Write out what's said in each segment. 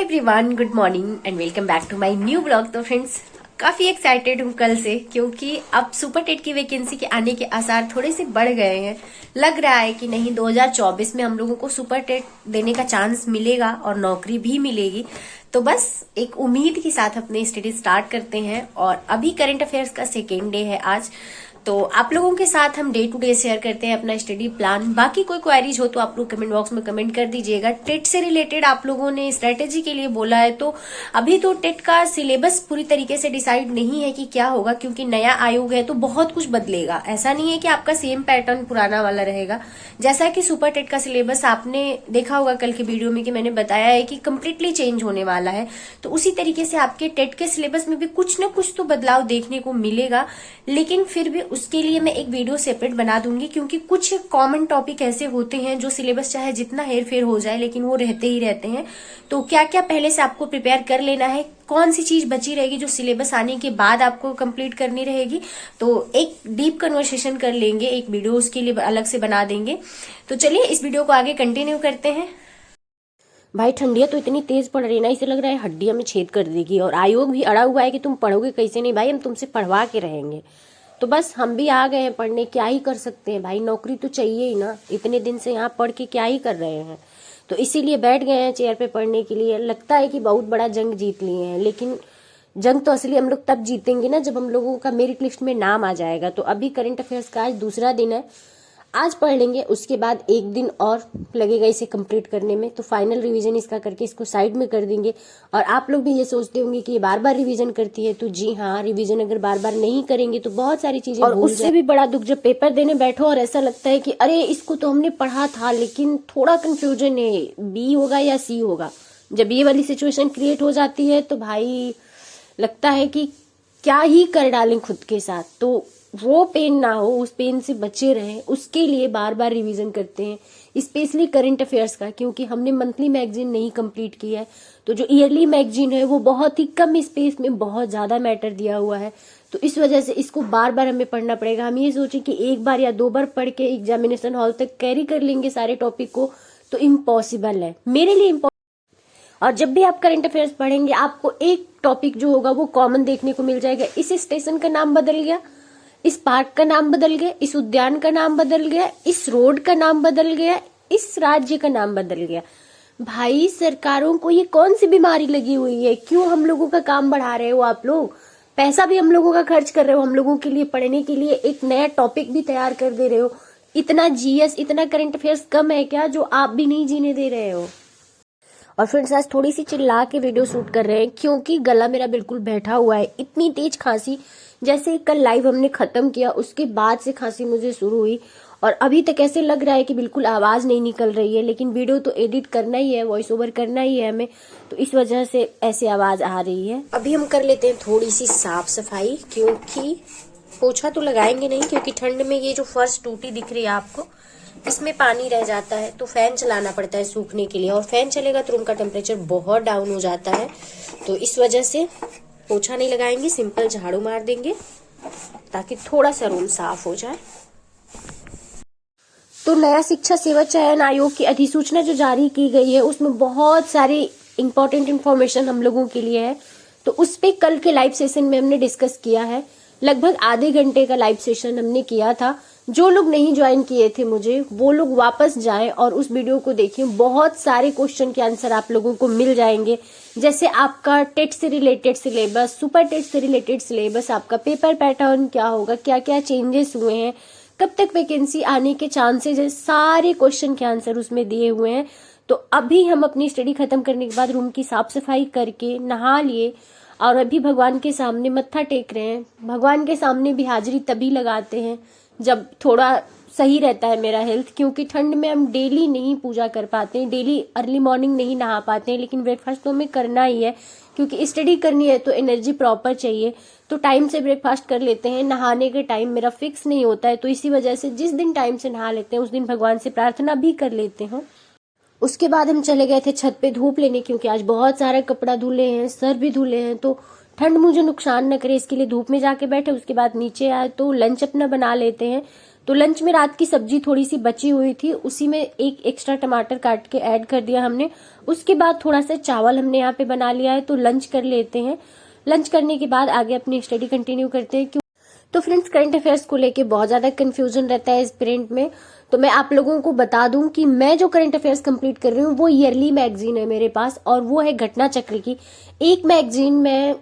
Everyone, good morning and welcome back to my new blog. तो friends, काफी excited हूँ कल से, क्योंकि अब सुपर टेट की वैकेंसी के आने के आसार थोड़े से बढ़ गए हैं। लग रहा है कि नहीं, 2024 में हम लोगों को सुपर टेट देने का चांस मिलेगा और नौकरी भी मिलेगी। तो बस एक उम्मीद के साथ अपने स्टडी स्टार्ट करते हैं। और अभी करंट अफेयर्स का सेकेंड डे है आज, तो आप लोगों के साथ हम डे टू डे शेयर करते हैं अपना स्टडी प्लान। बाकी कोई क्वेरीज हो तो आप लोग कमेंट बॉक्स में कमेंट कर दीजिएगा। टेट से रिलेटेड आप लोगों ने स्ट्रेटेजी के लिए बोला है, तो अभी तो टेट का सिलेबस पूरी तरीके से डिसाइड नहीं है कि क्या होगा, क्योंकि नया आयोग है तो बहुत कुछ बदलेगा। ऐसा नहीं है कि आपका सेम पैटर्न पुराना वाला रहेगा। जैसा कि सुपर टेट का सिलेबस आपने देखा होगा कल के वीडियो में कि मैंने बताया है कि कम्प्लीटली चेंज होने वाला है, तो उसी तरीके से आपके टेट के सिलेबस में भी कुछ न कुछ तो बदलाव देखने को मिलेगा। लेकिन फिर भी उसके लिए मैं एक वीडियो सेपरेट बना दूंगी, क्योंकि कुछ कॉमन टॉपिक ऐसे होते हैं जो सिलेबस चाहे जितना हेरफेर हो जाए लेकिन वो रहते ही रहते हैं। तो क्या क्या पहले से आपको प्रिपेयर कर लेना है, कौन सी चीज बची रहेगी जो सिलेबस आने के बाद आपको कंप्लीट करनी रहेगी, तो एक डीप कन्वर्सेशन कर लेंगे, एक वीडियो उसके लिए अलग से बना देंगे। तो चलिए इस वीडियो को आगे कंटिन्यू करते हैं। भाई ठंडियां तो इतनी तेज पड़ रही है ना, इसे लग रहा है हड्डियां में छेद कर देगी। और आयोग भी अड़ा हुआ है कि तुम पढ़ोगे कैसे। नहीं भाई, हम तुमसे पढ़वा के रहेंगे। तो बस हम भी आ गए हैं पढ़ने, क्या ही कर सकते हैं भाई, नौकरी तो चाहिए ही ना। इतने दिन से यहाँ पढ़ के क्या ही कर रहे हैं, तो इसीलिए बैठ गए हैं चेयर पे पढ़ने के लिए। लगता है कि बहुत बड़ा जंग जीत लिए हैं, लेकिन जंग तो असली हम लोग तब जीतेंगे ना जब हम लोगों का मेरिट लिस्ट में नाम आ जाएगा। तो अभी करंट अफेयर्स का आज दूसरा दिन है, आज पढ़ लेंगे, उसके बाद एक दिन और लगेगा इसे कंप्लीट करने में। तो फाइनल रिवीजन इसका करके इसको साइड में कर देंगे। और आप लोग भी ये सोचते होंगे कि ये बार बार रिवीजन करती है, तो जी हाँ, रिवीजन अगर बार बार नहीं करेंगे तो बहुत सारी चीजें और उससे भी बड़ा दुख जब पेपर देने बैठो और ऐसा लगता है कि अरे इसको तो हमने पढ़ा था लेकिन थोड़ा कंफ्यूजन है, बी होगा या सी होगा। जब ये वाली सिचुएशन क्रिएट हो जाती है तो भाई लगता है कि क्या ही कर डालें खुद के साथ। तो वो पेन ना हो, उस पेन से बचे रहें, उसके लिए बार बार रिवीजन करते हैं, स्पेशली करंट अफेयर्स का, क्योंकि हमने मंथली मैगजीन नहीं कंप्लीट किया है। तो जो ईयरली मैगजीन है वो बहुत ही कम स्पेस में बहुत ज्यादा मैटर दिया हुआ है, तो इस वजह से इसको बार बार हमें पढ़ना पड़ेगा। हम ये सोचे कि एक बार या दो बार पढ़ के एग्जामिनेशन हॉल तक कैरी कर लेंगे सारे टॉपिक को, तो इम्पॉसिबल है मेरे लिए। और जब भी आप करंट अफेयर्स पढ़ेंगे आपको एक टॉपिक जो होगा वो कॉमन देखने को मिल जाएगा। इस स्टेशन का नाम बदल गया, इस पार्क का नाम बदल गया, इस उद्यान का नाम बदल गया, इस रोड का नाम बदल गया, इस राज्य का नाम बदल गया। भाई सरकारों को ये कौन सी बीमारी लगी हुई है? क्यों हम लोगों का काम बढ़ा रहे हो आप लोग? पैसा भी हम लोगों का खर्च कर रहे हो, हम लोगों के लिए पढ़ने के लिए एक नया टॉपिक भी तैयार कर दे रहे हो। इतना जीएस, इतना करंट अफेयर्स कम है क्या जो आप भी नहीं जीने दे रहे हो? और फ्रेंड्स, आज थोड़ी सी चिल्ला के वीडियो शूट कर रहे हैं क्योंकि गला मेरा बिल्कुल बैठा हुआ है। इतनी तेज खांसी, जैसे कल लाइव हमने खत्म किया उसके बाद से खांसी मुझे शुरू हुई, और अभी तक ऐसे लग रहा है कि बिल्कुल आवाज नहीं निकल रही है। लेकिन वीडियो तो एडिट करना ही है, वॉइस ओवर करना ही है हमें, तो इस वजह से ऐसे आवाज आ रही है। अभी हम कर लेते हैं थोड़ी सी साफ सफाई, क्योंकि पोछा तो लगाएंगे नहीं, क्योंकि ठंड में ये जो फर्श टूटी दिख रही है आपको, इसमें पानी रह जाता है, तो फैन चलाना पड़ता है सूखने के लिए, और फैन चलेगा तो रूम का टेम्परेचर बहुत डाउन हो जाता है। तो इस वजह से पोछा नहीं लगाएंगे, सिंपल झाड़ू मार देंगे ताकि थोड़ा सा रूम साफ हो जाए। तो नया शिक्षा सेवा चयन आयोग की अधिसूचना जो जारी की गई है उसमें बहुत सारी इंपॉर्टेंट इन्फॉर्मेशन हम लोगों के लिए है, तो उस पे कल के लाइव सेशन में हमने डिस्कस किया है। लगभग आधे घंटे का लाइव सेशन हमने किया था। जो लोग नहीं ज्वाइन किए थे मुझे, वो लोग वापस जाएं और उस वीडियो को देखें। बहुत सारे क्वेश्चन के आंसर आप लोगों को मिल जाएंगे, जैसे आपका टेट से रिलेटेड सिलेबस, सुपर टेट से रिलेटेड सिलेबस, आपका पेपर पैटर्न क्या होगा, क्या क्या चेंजेस हुए हैं, कब तक वैकेंसी आने के चांसेस है, सारे क्वेश्चन के आंसर उसमें दिए हुए हैं। तो अभी हम अपनी स्टडी खत्म करने के बाद रूम की साफ सफाई करके नहा लिए और अभी भगवान के सामने मत्था टेक रहे हैं। भगवान के सामने भी हाजिरी तभी लगाते हैं जब थोड़ा सही रहता है मेरा हेल्थ, क्योंकि ठंड में हम डेली नहीं पूजा कर पाते हैं, डेली अर्ली मॉर्निंग नहीं नहा पाते हैं, लेकिन ब्रेकफास्ट तो हमें करना ही है, क्योंकि स्टडी करनी है तो एनर्जी प्रॉपर चाहिए। तो टाइम से ब्रेकफास्ट कर लेते हैं। नहाने के टाइम मेरा फिक्स नहीं होता है, तो इसी वजह से जिस दिन टाइम से नहा लेते हैं उस दिन भगवान से प्रार्थना भी कर लेते हैं। उसके बाद हम चले गए थे छत पे धूप लेने, क्योंकि आज बहुत सारा कपड़ा धुले हैं, सर भी धुले हैं, तो ठंड मुझे नुकसान न करे इसके लिए धूप में जाके बैठे, उसके बाद नीचे आए तो लंच अपना बना लेते हैं। तो लंच में रात की सब्जी थोड़ी सी बची हुई थी, उसी में एक एक्स्ट्रा टमाटर काट के ऐड कर दिया हमने। उसके बाद थोड़ा सा चावल हमने यहाँ पे बना लिया है, तो लंच कर लेते हैं। लंच करने के बाद आगे अपनी स्टडी कंटिन्यू करते हैं। तो फ्रेंड्स, करंट अफेयर्स को लेके बहुत ज्यादा कंफ्यूजन रहता है इस प्रिंट में, तो मैं आप लोगों को बता दूं कि मैं जो करंट अफेयर्स कंप्लीट कर रही हूँ वो ईयरली मैगजीन है मेरे पास, और वो है घटना चक्र की। एक मैगजीन मैं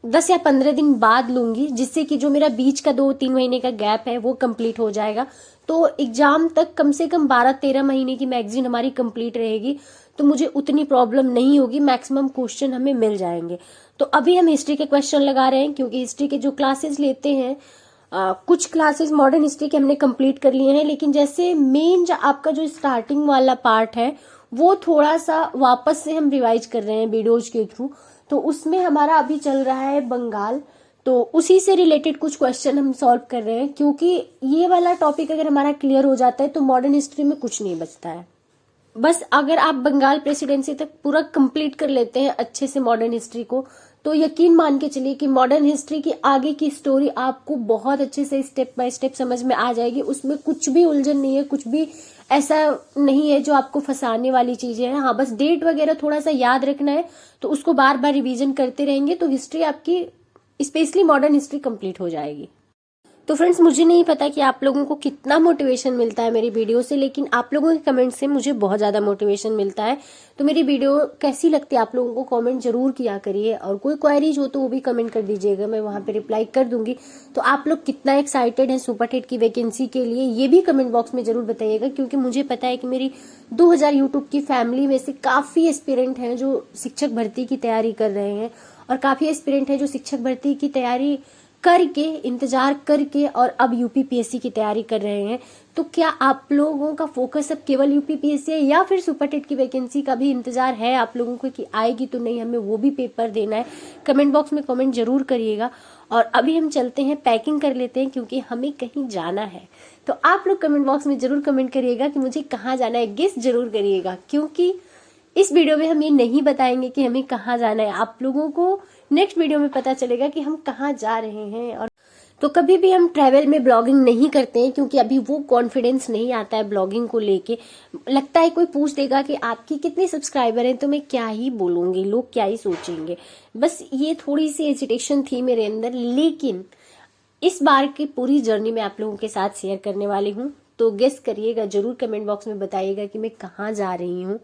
10 या 15 दिन बाद लूंगी, जिससे कि जो मेरा बीच का 2-3 महीने का गैप है वो कंप्लीट हो जाएगा। तो एग्जाम तक कम से कम 12-13 महीने की मैगजीन हमारी कंप्लीट रहेगी, तो मुझे उतनी प्रॉब्लम नहीं होगी, मैक्सिमम क्वेश्चन हमें मिल जाएंगे। तो अभी हम हिस्ट्री के क्वेश्चन लगा रहे हैं, क्योंकि हिस्ट्री के जो क्लासेस लेते हैं, कुछ क्लासेस मॉडर्न हिस्ट्री के हमने कंप्लीट कर लिए हैं, लेकिन जैसे मेन जो आपका जो स्टार्टिंग वाला पार्ट है वो थोड़ा सा वापस से हम रिवाइज कर रहे हैं वीडियोज के थ्रू। तो उसमें हमारा अभी चल रहा है बंगाल, तो उसी से रिलेटेड कुछ क्वेश्चन हम सॉल्व कर रहे हैं, क्योंकि ये वाला टॉपिक अगर हमारा क्लियर हो जाता है तो मॉडर्न हिस्ट्री में कुछ नहीं बचता है। बस अगर आप बंगाल प्रेसिडेंसी तक पूरा कंप्लीट कर लेते हैं अच्छे से मॉडर्न हिस्ट्री को, तो यकीन मान के चलिए कि मॉडर्न हिस्ट्री की आगे की स्टोरी आपको बहुत अच्छे से स्टेप बाय स्टेप समझ में आ जाएगी। उसमें कुछ भी उलझन नहीं है, कुछ भी ऐसा नहीं है जो आपको फंसाने वाली चीजें हैं। हाँ, बस डेट वगैरह थोड़ा सा याद रखना है, तो उसको बार बार रिवीजन करते रहेंगे तो हिस्ट्री आपकी, स्पेशली मॉडर्न हिस्ट्री, कंप्लीट हो जाएगी। तो फ्रेंड्स, मुझे नहीं पता कि आप लोगों को कितना मोटिवेशन मिलता है मेरी वीडियो से, लेकिन आप लोगों के कमेंट से मुझे बहुत ज्यादा मोटिवेशन मिलता है। तो मेरी वीडियो कैसी लगती है आप लोगों को कमेंट जरूर किया करिए, और कोई क्वेरीज हो तो वो भी कमेंट कर दीजिएगा, मैं वहां पे रिप्लाई कर दूंगी। तो आप लोग कितना एक्साइटेड हैं सुपर टेट की वैकेंसी के लिए, ये भी कमेंट बॉक्स में जरूर बताइएगा, क्योंकि मुझे पता है कि मेरी 2000 यूट्यूब की फैमिली में से काफी एस्पिरेंट हैं जो शिक्षक भर्ती की तैयारी कर रहे हैं, और काफी एस्पिरेंट है जो शिक्षक भर्ती की तैयारी करके, इंतजार करके, और अब यूपीपीएससी की तैयारी कर रहे हैं। तो क्या आप लोगों का फोकस अब केवल यूपीपीएससी है, या फिर सुपर टेट की वैकेंसी का भी इंतजार है आप लोगों को कि आएगी तो नहीं, हमें वो भी पेपर देना है? कमेंट बॉक्स में कमेंट जरूर करिएगा। और अभी हम चलते हैं, पैकिंग कर लेते हैं, क्योंकि हमें कहीं जाना है। तो आप लोग कमेंट बॉक्स में जरूर कमेंट करिएगा कि मुझे कहाँ जाना है, गेस जरूर करिएगा, क्योंकि इस वीडियो में हम ये नहीं बताएंगे कि हमें कहाँ जाना है। आप लोगों को नेक्स्ट वीडियो में पता चलेगा कि हम कहाँ जा रहे हैं। और तो कभी भी हम ट्रैवल में ब्लॉगिंग नहीं करते हैं, क्योंकि अभी वो कॉन्फिडेंस नहीं आता है ब्लॉगिंग को लेके। लगता है कोई पूछ देगा कि आपकी कितने सब्सक्राइबर हैं, तो मैं क्या ही बोलूंगी, लोग क्या ही सोचेंगे। बस ये थोड़ी सी हेजिटेशन थी मेरे अंदर, लेकिन इस बार की पूरी जर्नी मैं आप लोगों के साथ शेयर करने वाली हूँ। तो गेस करिएगा जरूर, कमेंट बॉक्स में बताइएगा कि मैं कहाँ जा रही हूँ।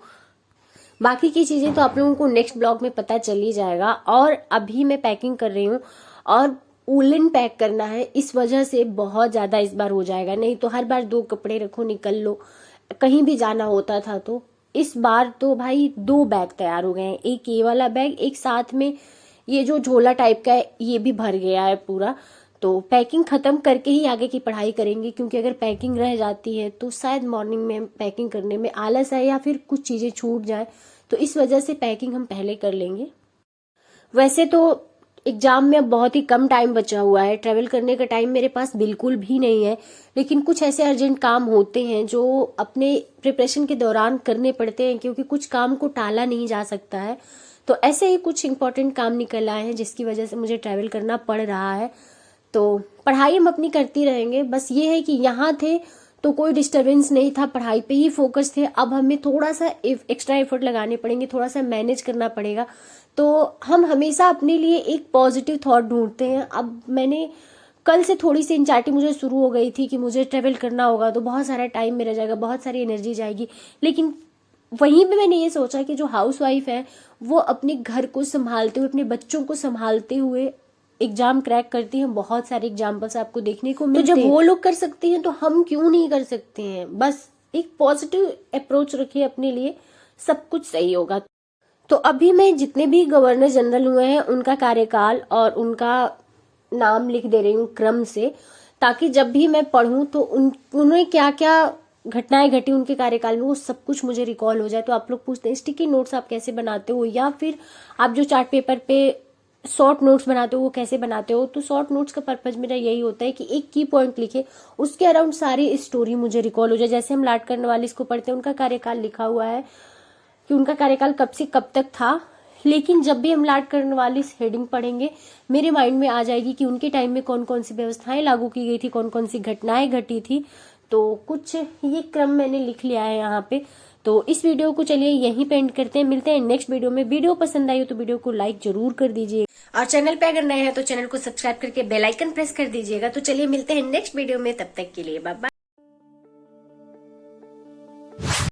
बाकी की चीजें तो आप लोगों को नेक्स्ट ब्लॉग में पता चल ही जाएगा। और अभी मैं पैकिंग कर रही हूँ, और वूलन पैक करना है, इस वजह से बहुत ज्यादा इस बार हो जाएगा। नहीं तो हर बार 2 कपड़े रखो, निकल लो, कहीं भी जाना होता था। तो इस बार तो भाई 2 बैग तैयार हो गए हैं, एक ये वाला बैग, एक साथ में ये जो झोला टाइप का है ये भी भर गया है पूरा। तो पैकिंग खत्म करके ही आगे की पढ़ाई करेंगे, क्योंकि अगर पैकिंग रह जाती है तो शायद मॉर्निंग में पैकिंग करने में आलस आए, या फिर कुछ चीजें छूट जाए, तो इस वजह से पैकिंग हम पहले कर लेंगे। वैसे तो एग्जाम में बहुत ही कम टाइम बचा हुआ है, ट्रेवल करने का टाइम मेरे पास बिल्कुल भी नहीं है, लेकिन कुछ ऐसे अर्जेंट काम होते हैं जो अपने प्रिपरेशन के दौरान करने पड़ते हैं, क्योंकि कुछ काम को टाला नहीं जा सकता है। तो ऐसे ही कुछ इंपॉर्टेंट काम निकल आए हैं, जिसकी वजह से मुझे ट्रैवल करना पड़ रहा है। तो पढ़ाई हम अपनी करती रहेंगे, बस ये है कि यहाँ थे तो कोई डिस्टरबेंस नहीं था, पढ़ाई पे ही फोकस थे। अब हमें थोड़ा सा एक्स्ट्रा एफर्ट लगाने पड़ेंगे, थोड़ा सा मैनेज करना पड़ेगा। तो हम हमेशा अपने लिए एक पॉजिटिव थॉट ढूंढते हैं। अब मैंने कल से थोड़ी सी एंजाइटी मुझे शुरू हो गई थी कि मुझे ट्रेवल करना होगा, तो बहुत सारा टाइम मेरा जाएगा, बहुत सारी एनर्जी जाएगी। लेकिन वहीं पे मैंने ये सोचा कि जो हाउस वाइफ है वो अपने घर को संभालते हुए, अपने बच्चों को संभालते हुए एग्जाम क्रैक करती हैं। बहुत सारे एग्जाम्पल्स आपको देखने को मिलते हैं। तो जब वो लोग कर सकती हैं तो हम क्यों नहीं कर सकते हैं? बस एक पॉजिटिव अप्रोच रखिए अपने लिए, सब कुछ सही होगा। तो अभी मैं जितने भी गवर्नर जनरल हुए हैं उनका कार्यकाल और उनका नाम लिख दे रही हूँ क्रम से, ताकि जब भी मैं पढ़ूं तो उन्हें क्या क्या घटनाएं घटी उनके कार्यकाल में वो सब कुछ मुझे रिकॉल हो जाए। तो आप लोग पूछते हैं स्टिकी नोट्स आप कैसे बनाते हो, या फिर आप जो चार्ट पेपर पे शॉर्ट नोट्स बनाते हो वो कैसे बनाते हो? तो शॉर्ट नोट्स का पर्पज मेरा यही होता है कि एक की पॉइंट लिखे, उसके अराउंड सारी स्टोरी मुझे रिकॉल हो जाए। जैसे हम लार्ड कर्नवालिस को पढ़ते हैं, उनका कार्यकाल लिखा हुआ है कि उनका कार्यकाल कब से कब तक था, लेकिन जब भी हम लॉर्ड कॉर्नवालिस हेडिंग पढ़ेंगे मेरे माइंड में आ जाएगी कि उनके टाइम में कौन कौन सी व्यवस्थाएं लागू की गई थी, कौन कौन सी घटनाएं घटी थी। तो कुछ ये क्रम मैंने लिख लिया है यहाँ पे। तो इस वीडियो को चलिए यहीं पे एंड करते हैं, मिलते हैं नेक्स्ट वीडियो में। वीडियो पसंद आई हो तो वीडियो को लाइक जरूर कर दीजिए और चैनल पे अगर नए हैं तो चैनल को सब्सक्राइब करके बेल आइकन प्रेस कर दीजिएगा। तो चलिए मिलते हैं नेक्स्ट वीडियो में, तब तक के लिए बाय बाय।